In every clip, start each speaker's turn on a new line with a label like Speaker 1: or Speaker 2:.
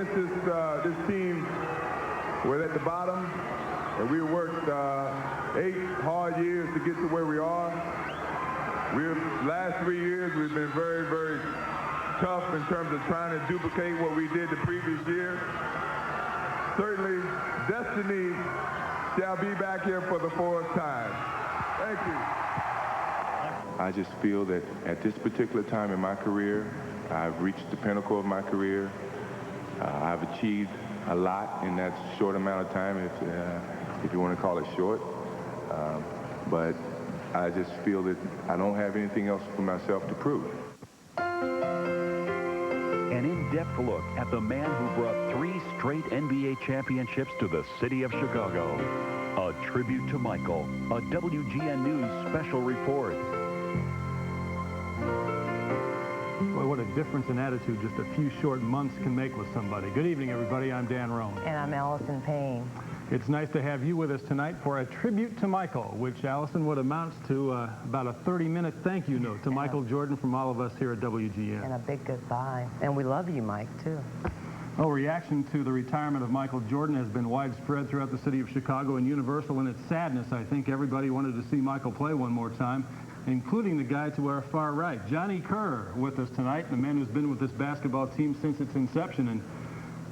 Speaker 1: since this team was at the bottom, and we worked 8 hard years to get to where we are. Last 3 years, we've been very, very tough in terms of trying to duplicate what we did the previous year. Certainly, destiny shall be back here for the 4th time. Thank you.
Speaker 2: I just feel that at this particular time in my career, I've reached the pinnacle of my career. I've achieved a lot in that short amount of time, if you want to call it short. But I just feel that I don't have anything else for myself to prove.
Speaker 3: An in-depth look at the man who brought 3 straight NBA championships to the city of Chicago. A tribute to Michael, a WGN News special report.
Speaker 4: Boy, what a difference in attitude just a few short months can make with somebody. Good evening, everybody. I'm Dan Roan.
Speaker 5: And I'm Allison Payne.
Speaker 4: It's nice to have you with us tonight for a tribute to Michael, which, Allison, what amounts to about a 30-minute thank you note to Michael Jordan from all of us here at WGN.
Speaker 5: And a big goodbye. And we love you, Mike, too.
Speaker 4: Well, reaction to the retirement of Michael Jordan has been widespread throughout the city of Chicago and universal in its sadness. I think everybody wanted to see Michael play one more time, including the guy to our far right, Johnny Kerr, with us tonight, the man who's been with this basketball team since its inception. And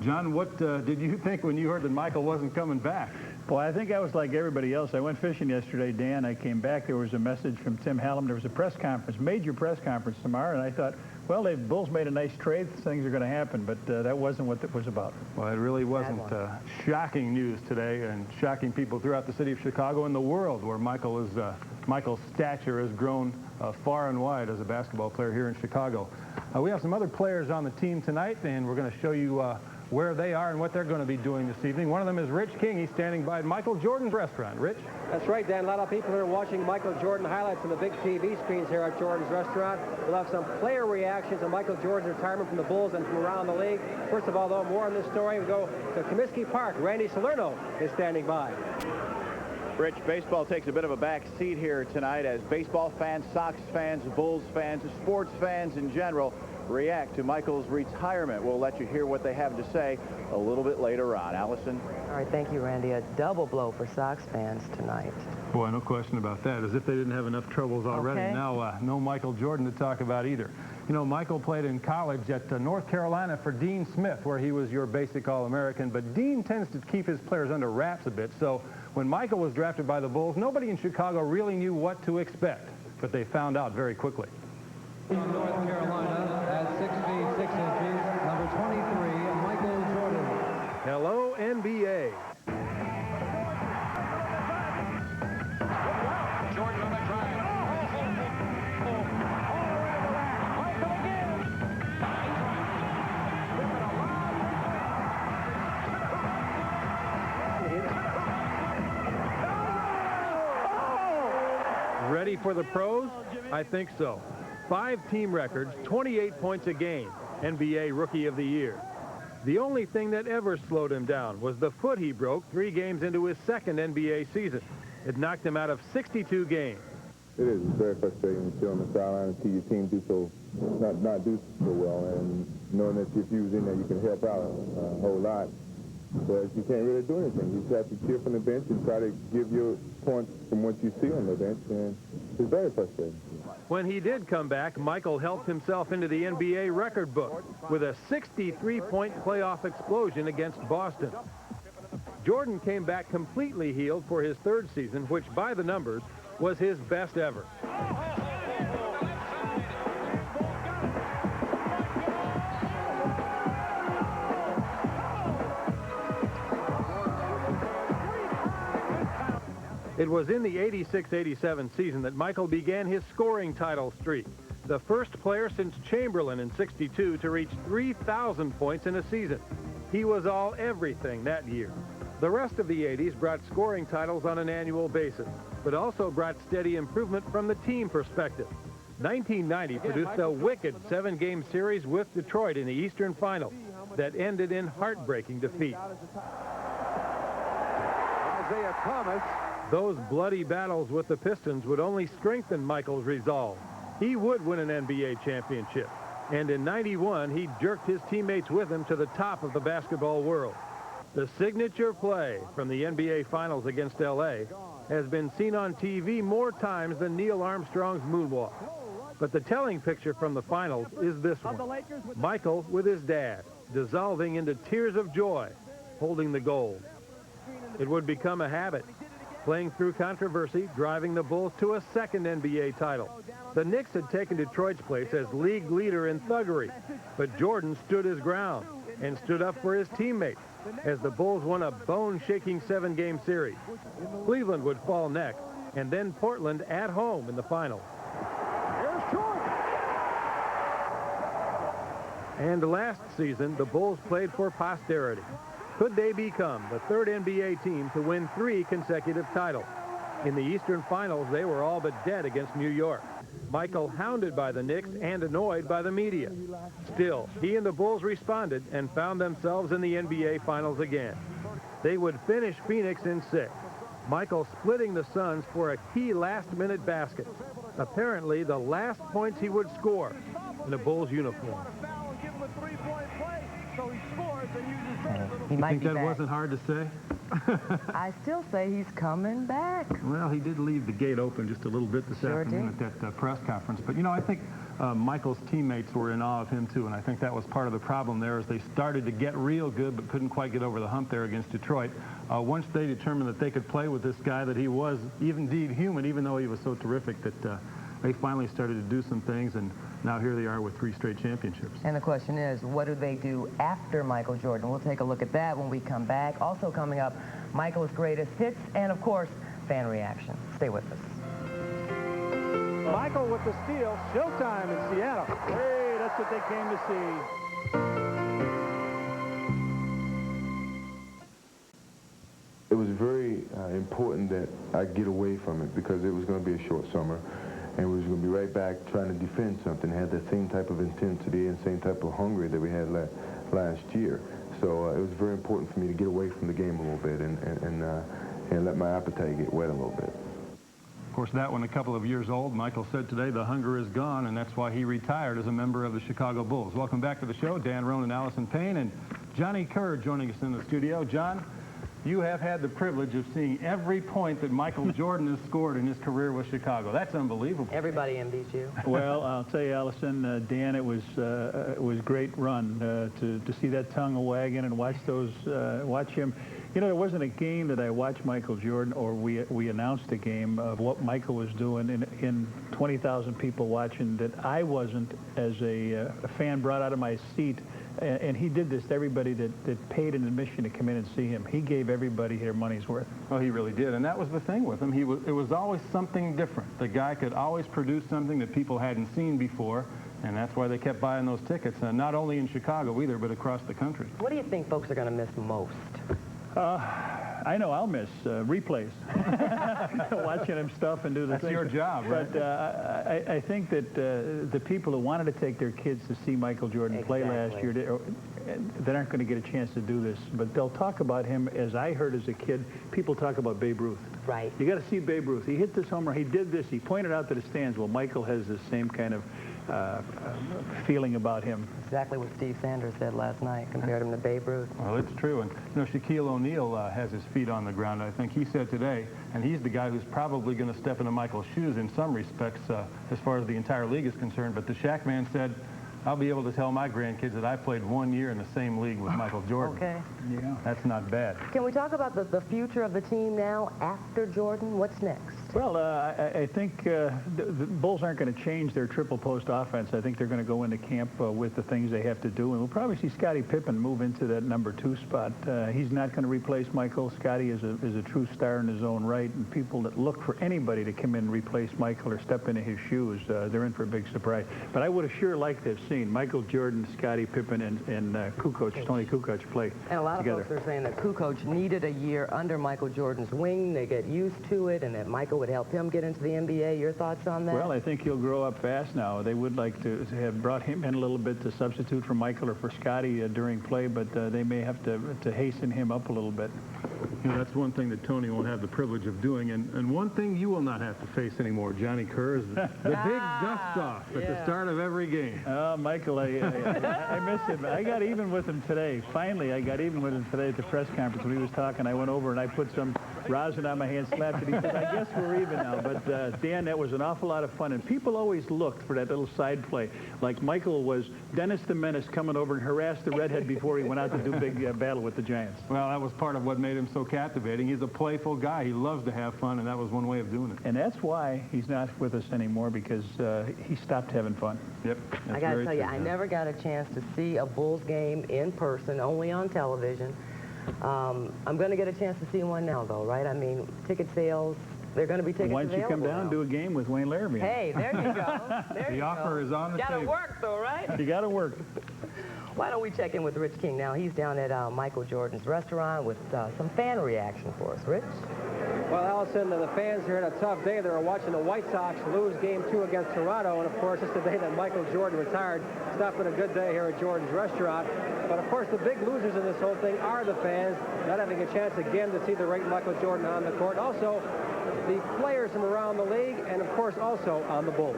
Speaker 4: John, what did you think when you heard that Michael wasn't coming back?
Speaker 6: Well, I think I was like everybody else. I went fishing yesterday, Dan. I came back. There was a message from Tim Hallam. There was a press conference, major press conference tomorrow, and I thought, well, the Bulls made a nice trade. Things are going to happen, but that wasn't what it was about.
Speaker 4: Well, it really wasn't shocking news today, and shocking people throughout the city of Chicago and the world, where Michael's stature has grown far and wide as a basketball player here in Chicago. We have some other players on the team tonight, and we're going to show you where they are and what they're going to be doing this evening. One of them is Rich King. He's standing by Michael Jordan's restaurant. Rich?
Speaker 7: That's right, Dan. A lot of people are watching Michael Jordan highlights on the big TV screens here at Jordan's restaurant. We'll have some player reactions on Michael Jordan's retirement from the Bulls and from around the league. First of all, though, more on this story. We go to Comiskey Park. Randy Salerno is standing by.
Speaker 8: Rich, baseball takes a bit of a back seat here tonight as baseball fans, Sox fans, Bulls fans, sports fans in general react to Michael's retirement. We'll let you hear what they have to say a little bit later on. Allison?
Speaker 5: All right, thank you, Randy. A double blow for Sox fans tonight.
Speaker 4: Boy, no question about that. As if they didn't have enough troubles already.
Speaker 5: Okay.
Speaker 4: Now, no Michael Jordan to talk about either. You know, Michael played in college at North Carolina for Dean Smith, where he was your basic All-American. But Dean tends to keep his players under wraps a bit. So when Michael was drafted by the Bulls, nobody in Chicago really knew what to expect. But they found out very quickly.
Speaker 9: From North Carolina at 6 feet 6 inches, number 23, Michael Jordan.
Speaker 4: Hello, NBA.
Speaker 10: Jordan on the drive. Michael again.
Speaker 4: Ready for the pros? I think so. 5 team records, 28 points a game, NBA Rookie of the Year. The only thing that ever slowed him down was the foot he broke 3 games into his second NBA season. It knocked him out of 62 games.
Speaker 2: It is very frustrating to sit on the sideline and see your team not do so well, and knowing that if you was in there, you can help out a whole lot. But you can't really do anything. You just have to cheer from the bench and try to give your points from what you see on the bench, and it's very frustrating.
Speaker 4: When he did come back, Michael helped himself into the NBA record book with a 63-point playoff explosion against Boston. Jordan came back completely healed for his 3rd season, which by the numbers was his best ever. It was in the 86-87 season that Michael began his scoring title streak, the first player since Chamberlain in '62 to reach 3,000 points in a season. He was all everything that year. The rest of the 80s brought scoring titles on an annual basis, but also brought steady improvement from the team perspective. 1990 produced a wicked 7-game series with Detroit in the Eastern Final that ended in heartbreaking defeat.
Speaker 10: Isaiah Thomas.
Speaker 4: Those bloody battles with the Pistons would only strengthen Michael's resolve. He would win an NBA championship. And in '91, he jerked his teammates with him to the top of the basketball world. The signature play from the NBA Finals against L.A. has been seen on TV more times than Neil Armstrong's moonwalk. But the telling picture from the Finals is this one. Michael with his dad, dissolving into tears of joy, holding the gold. It would become a habit, playing through controversy, driving the Bulls to a second NBA title. The Knicks had taken Detroit's place as league leader in thuggery, but Jordan stood his ground and stood up for his teammates as the Bulls won a bone-shaking 7-game series. Cleveland would fall next, and then Portland at home in the finals. And last season, the Bulls played for posterity. Could they become the third NBA team to win 3 consecutive titles? In the Eastern Finals, they were all but dead against New York. Michael hounded by the Knicks and annoyed by the media. Still, he and the Bulls responded and found themselves in the NBA Finals again. They would finish Phoenix in 6. Michael splitting the Suns for a key last-minute basket. Apparently, the last points he would score in a Bulls uniform.
Speaker 5: He might
Speaker 4: think
Speaker 5: be
Speaker 4: that
Speaker 5: back.
Speaker 4: wasn't hard to say?
Speaker 5: I still say he's coming back.
Speaker 4: Well, he did leave the gate open just a little bit this afternoon at that press conference. But, you know, I think Michael's teammates were in awe of him, too, and I think that was part of the problem there as they started to get real good but couldn't quite get over the hump there against Detroit. Once they determined that they could play with this guy, that he was indeed human, even though he was so terrific, that they finally started to do some things, and now here they are with 3 straight championships.
Speaker 5: And the question is, what do they do after Michael Jordan? We'll take a look at that when we come back. Also coming up, Michael's greatest hits and, of course, fan reaction. Stay with us.
Speaker 6: Michael with the steal. Showtime in Seattle. Hey, that's what they came to see.
Speaker 2: It was very important that I get away from it because it was going to be a short summer. And we was going to be right back trying to defend something, had the same type of intensity and same type of hunger that we had last year. So it was very important for me to get away from the game a little bit and let my appetite get wet a little bit.
Speaker 4: Of course, that one a couple of years old. Michael said today the hunger is gone, and that's why he retired as a member of the Chicago Bulls. Welcome back to the show. Dan Roan and Allison Payne and Johnny Kerr joining us in the studio. John, you have had the privilege of seeing every point that Michael Jordan has scored in his career with Chicago. That's unbelievable.
Speaker 5: Everybody envies you.
Speaker 6: Well, I'll tell you, Allison, Dan, it was a great run to see that tongue wagging and watch him. You know, there wasn't a game that I watched Michael Jordan or we announced a game of what Michael was doing in 20,000 people watching that I wasn't, as a fan, brought out of my seat. And he did this to everybody that paid an admission to come in and see him. He gave everybody their money's worth.
Speaker 4: Well, he really did, and that was the thing with him. It was always something different. The guy could always produce something that people hadn't seen before, and that's why they kept buying those tickets, not only in Chicago either, but across the country.
Speaker 5: What do you think folks are going to miss most?
Speaker 6: I know I'll miss replays. Watching him stuff and do the things.
Speaker 4: That's your job, right?
Speaker 6: But I think that the people who wanted to take their kids to see Michael Jordan play last year, they aren't going to get a chance to do this. But they'll talk about him, as I heard as a kid, people talk about Babe Ruth.
Speaker 5: Right.
Speaker 6: You got to see Babe Ruth. He hit this homer. He did this. He pointed out to the stands. Well, Michael has the same kind of feeling about him.
Speaker 5: Exactly what Steve Sanders said last night, compared him to Babe Ruth.
Speaker 4: Well, it's true. And, you know, Shaquille O'Neal has his feet on the ground, I think he said today, and he's the guy who's probably going to step into Michael's shoes in some respects as far as the entire league is concerned. But the Shaq man said, I'll be able to tell my grandkids that I played 1 year in the same league with Michael Jordan.
Speaker 5: Okay.
Speaker 6: Yeah.
Speaker 4: That's not bad.
Speaker 5: Can we talk about the future of the team now after Jordan? What's next?
Speaker 6: Well, I think the Bulls aren't going to change their triple post offense. I think they're going to go into camp with the things they have to do, and we'll probably see Scottie Pippen move into that #2 spot. He's not going to replace Michael. Scottie is a true star in his own right, and people that look for anybody to come in and replace Michael or step into his shoes, they're in for a big surprise. But I would have sure liked to have seen Michael Jordan, Scottie Pippen, and Kukoc, Tony Kukoc play
Speaker 5: And a lot
Speaker 6: together.
Speaker 5: of folks are saying that Kukoc needed a year under Michael Jordan's wing. They get used to it, and that Michael would help him get into the NBA. Your thoughts on that?
Speaker 6: Well, I think he'll grow up fast now. They would like to have brought him in a little bit to substitute for Michael or for Scottie during play, but they may have to hasten him up a little bit.
Speaker 4: You know, that's one thing that Tony won't have the privilege of doing. And one thing you will not have to face anymore, Johnny Kerr, is the big dust-off at the start of every game.
Speaker 6: Oh, Michael, I miss him. I got even with him today. Finally, I got even with him today at the press conference when he was talking. I went over and I put some rosin on my hand, slapped it. He said, I guess we're even now. But, Dan, that was an awful lot of fun. And people always looked for that little side play. Like Michael was Dennis the Menace coming over and harassed the redhead before he went out to do big battle with the Giants.
Speaker 4: Well, that was part of what made him so captivating. He's a playful guy. He loves to have fun, and that was one way of doing it.
Speaker 6: And that's why he's not with us anymore, because he stopped having fun.
Speaker 4: Yep.
Speaker 5: I got to tell you, I never got a chance to see a Bulls game in person, only on television. I'm going to get a chance to see one now, though, right? I mean, ticket sales, they're going to be tickets
Speaker 6: Why don't you come down
Speaker 5: now.
Speaker 6: and do a game with Wayne Larrabee?
Speaker 5: Hey, there you go.
Speaker 4: The offer is on the table.
Speaker 5: Got to work, though, right?
Speaker 6: You got to work.
Speaker 5: Why don't we check in with Rich King now? He's down at Michael Jordan's restaurant with some fan reaction for us. Rich?
Speaker 7: Well, Allison, the fans here had a tough day. They were watching the White Sox lose Game 2 against Toronto, and of course, it's the day that Michael Jordan retired. It's not been a good day here at Jordan's restaurant. But of course, the big losers in this whole thing are the fans, not having a chance again to see the great Michael Jordan on the court. Also, the players from around the league, and of course, also on the Bulls.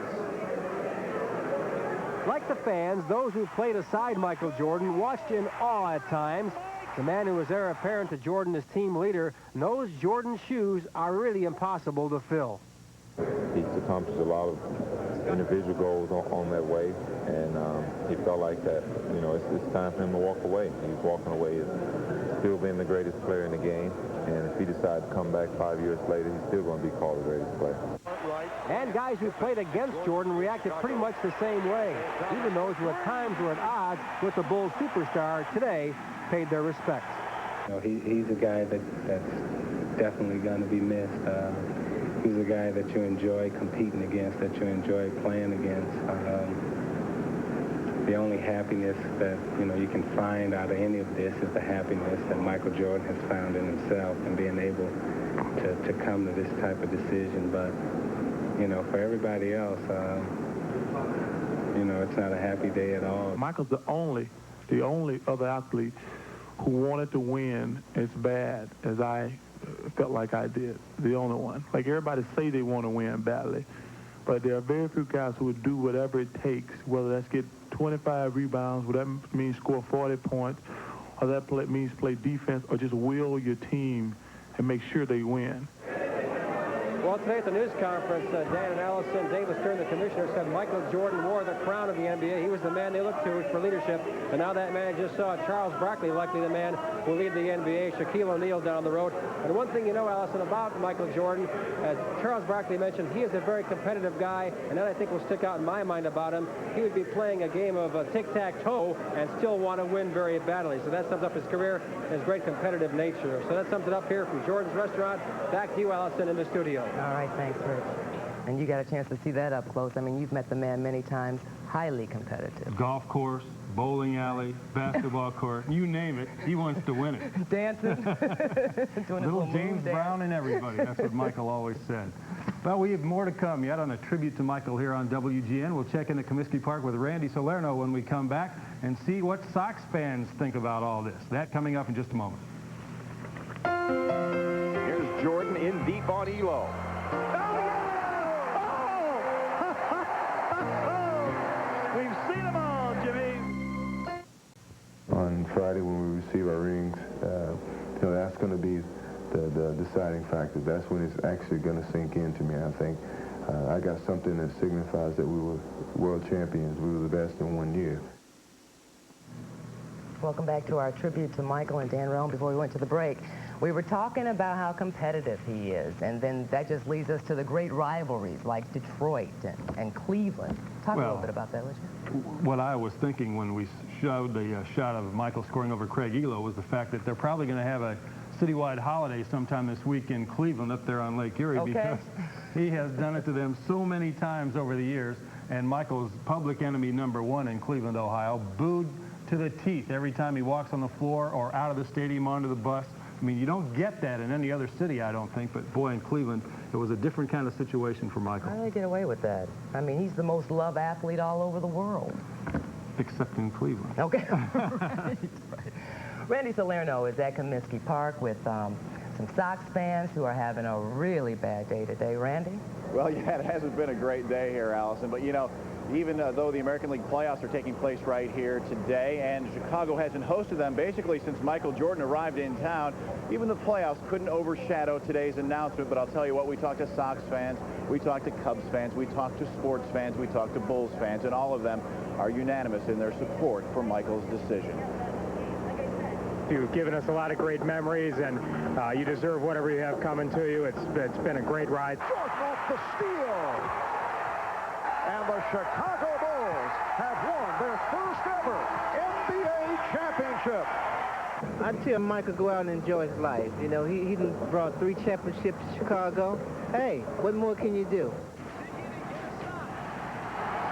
Speaker 7: Like the fans, those who played aside Michael Jordan watched in awe at times. The man who was heir apparent to Jordan as team leader knows Jordan's shoes are really impossible to fill.
Speaker 2: He's accomplished a lot of individual goals on that way, and he felt like that, you know, it's time for him to walk away. He's walking away as still being the greatest player in the game, and if he decides to come back 5 years later, he's still going to be called the greatest player.
Speaker 7: And guys who played against Jordan reacted pretty much the same way. Even those who at times were at odds with the Bulls superstar today paid their respects.
Speaker 11: You know, he's a guy that's definitely going to be missed. He's a guy that you enjoy competing against, that you enjoy playing against. The only happiness that, you know, you can find out of any of this is the happiness that Michael Jordan has found in himself and being able to come to this type of decision. But, you know, for everybody else, you know, it's not a happy day at all.
Speaker 12: Michael's the only other athlete who wanted to win as bad as I felt like I did. The only one. Like, everybody say they want to win badly, but there are very few guys who would do whatever it takes, whether that's get 25 rebounds, whatever means score 40 points, or that means play defense, or just will your team and make sure they win.
Speaker 7: Well, today at the news conference, Dan and Allison, Davis Stern, the commissioner, said Michael Jordan wore the crown of the NBA. He was the man they looked to for leadership. And now that man just saw Charles Barkley, likely the man who will lead the NBA, Shaquille O'Neal down the road. And one thing you know, Allison, about Michael Jordan, as Charles Barkley mentioned, he is a very competitive guy. And that, I think, will stick out in my mind about him. He would be playing a game of tic-tac-toe and still want to win very badly. So that sums up his career, his great competitive nature. So that sums it up here from Jordan's Restaurant. Back to you, Allison, in the studio.
Speaker 5: All right, thanks, Rich. And you got a chance to see that up close. I mean, you've met the man many times, highly competitive.
Speaker 4: Golf course, bowling alley, basketball court, you name it, he wants to win it.
Speaker 5: Dancing. Doing
Speaker 4: Little James Brown and everybody. That's what Michael always said. Well, we have more to come yet on a tribute to Michael here on WGN. We'll check into Comiskey Park with Randy Salerno when we come back and see what Sox fans think about all this. That coming up in just a moment.
Speaker 10: Here's Jordan in deep on Elo.
Speaker 12: We've seen them all, Jimmy.
Speaker 2: On Friday when we receive our rings, you know, that's going to be the deciding factor. That's when it's actually going to sink into me. I think I got something that signifies that we were world champions. We were the best in 1 year.
Speaker 5: Welcome back to our tribute to Michael and Dan Rome. Before we went to the break, we were talking about how competitive he is, and then that just leads us to the great rivalries like Detroit and Cleveland. Talk a little bit about that, would you?
Speaker 4: What I was thinking when we showed the shot of Michael scoring over Craig Elo was the fact that they're probably going to have a citywide holiday sometime this week in Cleveland up there on Lake Erie, because he has done it to them so many times over the years, and Michael's public enemy #1 in Cleveland, Ohio, booed to the teeth every time he walks on the floor or out of the stadium onto the bus. I mean, you don't get that in any other city, I don't think, but boy, in Cleveland, it was a different kind of situation for Michael.
Speaker 5: How do they get away with that? I mean, he's the most loved athlete all over the world.
Speaker 4: Except in Cleveland.
Speaker 5: Okay, right. Randy Salerno is at Comiskey Park with some Sox fans who are having a really bad day today. Randy?
Speaker 8: Well, yeah, it hasn't been a great day here, Allison. But, you know, even though the American League playoffs are taking place right here today, and Chicago hasn't hosted them basically since Michael Jordan arrived in town, even the playoffs couldn't overshadow today's announcement. But I'll tell you what, we talked to Sox fans, we talked to Cubs fans, we talked to sports fans, we talked to Bulls fans, and all of them are unanimous in their support for Michael's decision.
Speaker 13: You've given us a lot of great memories, and you deserve whatever you have coming to you. It's been a great ride.
Speaker 10: Jordan off the steal. And the Chicago Bulls have won their first ever NBA championship.
Speaker 14: I'd tell Michael go out and enjoy his life. You know, he brought 3 championships to Chicago. Hey, what more can you do?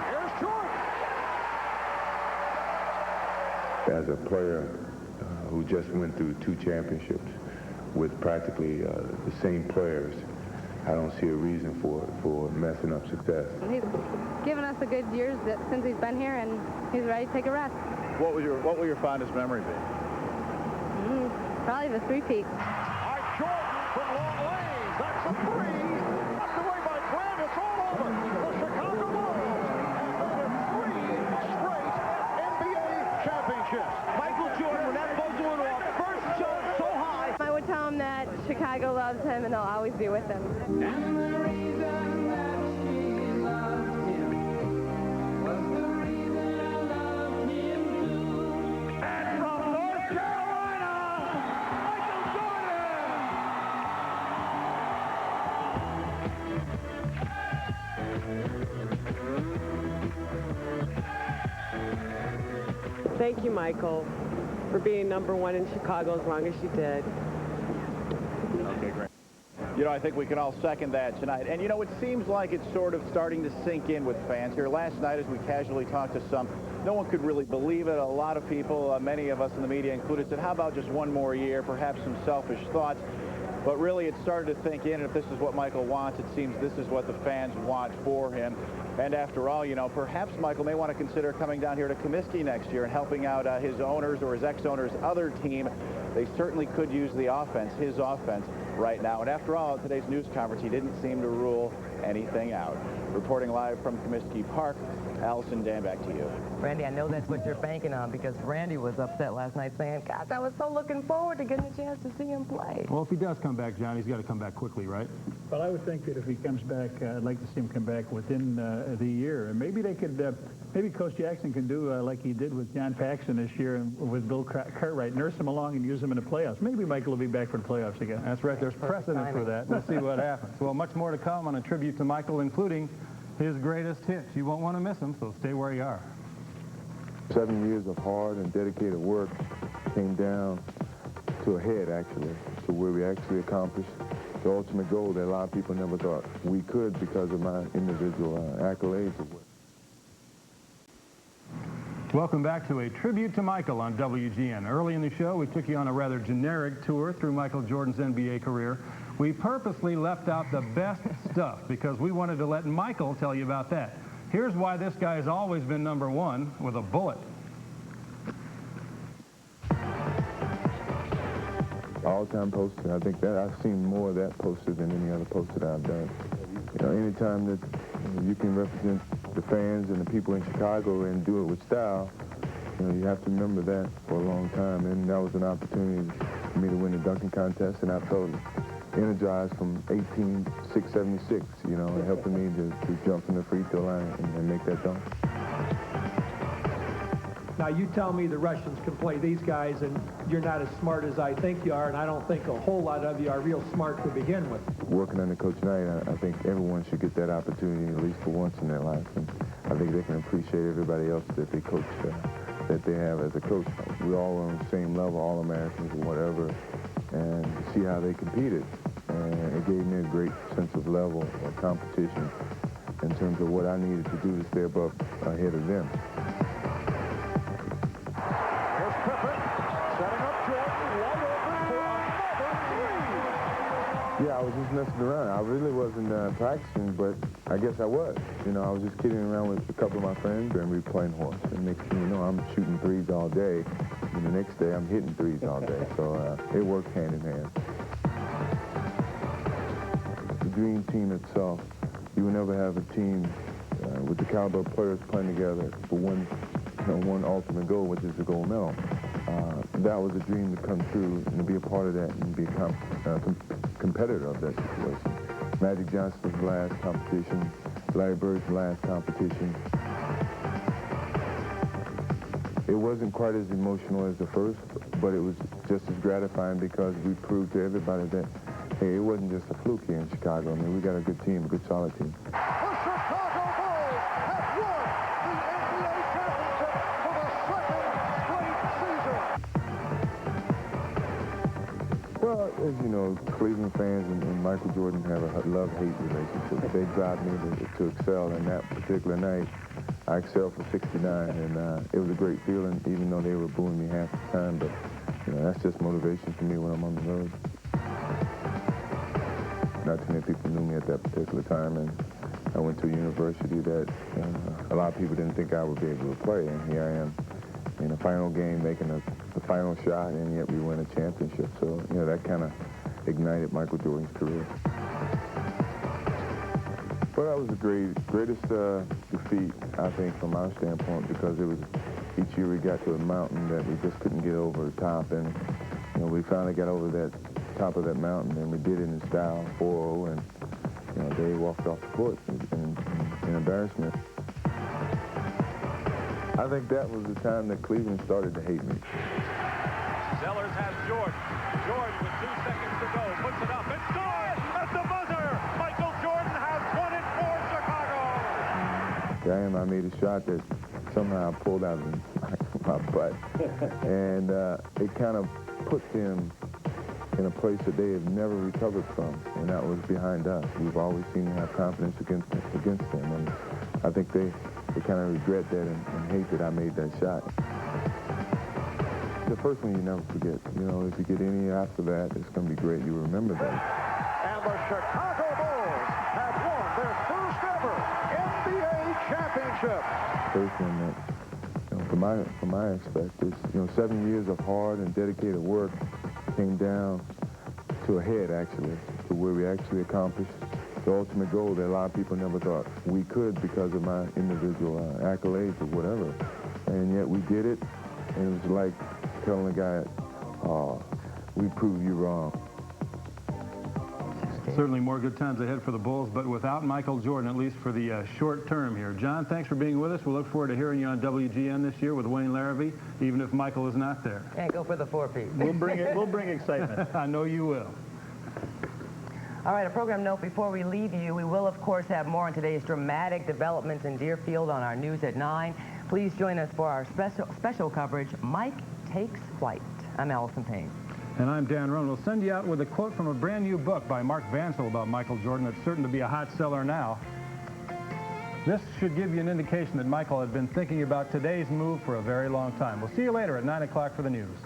Speaker 10: Here's Jordan.
Speaker 2: As a player who just went through 2 championships with practically the same players, I don't see a reason for messing up success.
Speaker 15: He's given us a good years since he's been here, and he's ready to take a rest.
Speaker 8: What will your fondest memory be?
Speaker 15: Probably the 3-peat.
Speaker 10: Jordan from long range. That's a 3. Knocked away by Grant. It's all over. The Chicago Bulls have made it 3 straight NBA championships. Michael Jordan, when that buzzer went off, first shot so high.
Speaker 15: I would tell him that Chicago loves him, and they'll always be with him.
Speaker 9: And the reason that she loved him was the reason I loved him too.
Speaker 10: And from North Carolina, Michael
Speaker 16: Jordan! Thank you, Michael, for being #1 in Chicago as long as you did.
Speaker 8: Okay, great. You know, I think we can all second that tonight. And, you know, it seems like it's sort of starting to sink in with fans here. Last night, as we casually talked to some, no one could really believe it. A lot of people, many of us in the media included, said, how about just one more year, perhaps some selfish thoughts. But really, it started to sink in, and if this is what Michael wants, it seems this is what the fans want for him. And after all, you know, perhaps Michael may want to consider coming down here to Comiskey next year and helping out his owners or his ex-owners' other team. They certainly could use the offense, his offense, right now. And after all, at today's news conference, he didn't seem to rule anything out. Reporting live from Comiskey Park, Allison, Dan, back to you.
Speaker 5: Randy, I know that's what you're banking on, because Randy was upset last night saying, gosh, I was so looking forward to getting a chance to see him play.
Speaker 6: Well, if he does come back, John, he's got to come back quickly, right? Well, I would think that if he comes back, I'd like to see him come back within the year. And maybe they could, maybe Coach Jackson can do like he did with John Paxson this year and with Bill Cartwright, nurse him along and use him in the playoffs. Maybe Michael will be back for the playoffs again.
Speaker 4: That's right. There's precedent for that. We'll see what happens. Well, much more to come on a tribute to Michael, including his greatest hits. You won't want to miss them, so stay where you are.
Speaker 2: 7 years of hard and dedicated work came down to a head, actually, to where we actually accomplished the ultimate goal that a lot of people never thought we could because of my individual accolades.
Speaker 4: Welcome back to a tribute to Michael on WGN. Early in the show, we took you on a rather generic tour through Michael Jordan's NBA career. We purposely left out the best stuff because we wanted to let Michael tell you about that. Here's why this guy has always been #1 with a bullet.
Speaker 2: All-time poster. I think that I've seen more of that poster than any other poster that I've done. You know, anytime that you can represent the fans and the people in Chicago and do it with style, you know, you have to remember that for a long time. And that was an opportunity for me to win the dunking contest, and I felt energized from 18-6-76, you know, and helping me to jump from the free throw line and make that dunk.
Speaker 17: Now, you tell me the Russians can play these guys, and you're not as smart as I think you are, and I don't think a whole lot of you are real smart to begin with.
Speaker 2: Working under Coach Knight, I think everyone should get that opportunity at least for once in their life, and I think they can appreciate everybody else that they coach, that they have as a coach. We all were on the same level, all Americans or whatever, and see how they competed. And it gave me a great sense of level of competition in terms of what I needed to do to stay above ahead of them.
Speaker 10: Here's Pippen setting up Jordan wide open for another 3.
Speaker 2: Yeah, I was just messing around. I really wasn't practicing, but I guess I was. You know, I was just kidding around with a couple of my friends, and we were playing horse. And next thing you know, I'm shooting threes all day, and the next day I'm hitting threes all day. So it works hand in hand. dream team itself. You will never have a team with the caliber of players playing together for one ultimate goal, which is the gold medal. That was a dream to come true and to be a part of that and be a competitor of that situation. Magic Johnson's last competition, Larry Bird's last competition. It wasn't quite as emotional as the first, but it was just as gratifying because we proved to everybody that, hey, it wasn't just a fluke here in Chicago. I mean, we got a good team, a good solid team.
Speaker 10: The Chicago Bulls have won the NBA championship for the second straight season.
Speaker 2: Well, as you know, Cleveland fans and Michael Jordan have a love-hate relationship. They drive me to excel, and that particular night, I excelled for 69, and it was a great feeling, even though they were booing me half the time. But you know, that's just motivation for me when I'm on the road. Not too many people knew me at that particular time, and I went to a university that a lot of people didn't think I would be able to play, and here I am in a final game making the final shot, and yet we win a championship. So, you know, that kind of ignited Michael Jordan's career. Well, that was the greatest defeat, I think, from our standpoint, because it was each year we got to a mountain that we just couldn't get over the top, and you know, we finally got over that top of that mountain, and we did it in style, 4-0, and you know, they walked off the court in embarrassment. I think that was the time that Cleveland started to hate me.
Speaker 18: Sellers has Jordan. Jordan with 2 seconds to go, puts it up and scores at the buzzer. Michael Jordan has won it for Chicago.
Speaker 2: I made a shot that somehow pulled out of my butt, and it kind of put them in a place that they have never recovered from, and that was behind us. We've always seemed to have confidence against them, and I think they kind of regret that and hate that I made that shot. The first one you never forget. You know, if you get any after that, it's going to be great. You remember that.
Speaker 10: And the Chicago Bulls have won their first ever NBA championship.
Speaker 2: First one that, you know, from my aspect, is, you know, 7 years of hard and dedicated work came down to a head, actually, to where we actually accomplished the ultimate goal that a lot of people never thought we could because of my individual accolades or whatever. And yet we did it, and it was like telling the guy, oh, we proved you wrong.
Speaker 6: Certainly more good times ahead for the Bulls, but without Michael Jordan, at least for the short term here. John, thanks for being with us. We'll look forward to hearing you on WGN this year with Wayne Larrabee, even if Michael is not there.
Speaker 5: And go for the 4-piece.
Speaker 6: We'll bring excitement. I know you will.
Speaker 5: All right, a program note before we leave you. We will, of course, have more on today's dramatic developments in Deerfield on our news at 9. Please join us for our special coverage, Mike Takes Flight. I'm Allison Payne.
Speaker 6: And I'm Dan Roan. We'll send you out with a quote from a brand new book by Mark Vansel about Michael Jordan that's certain to be a hot seller now. This should give you an indication that Michael had been thinking about today's move for a very long time. We'll see you later at 9 o'clock for the news.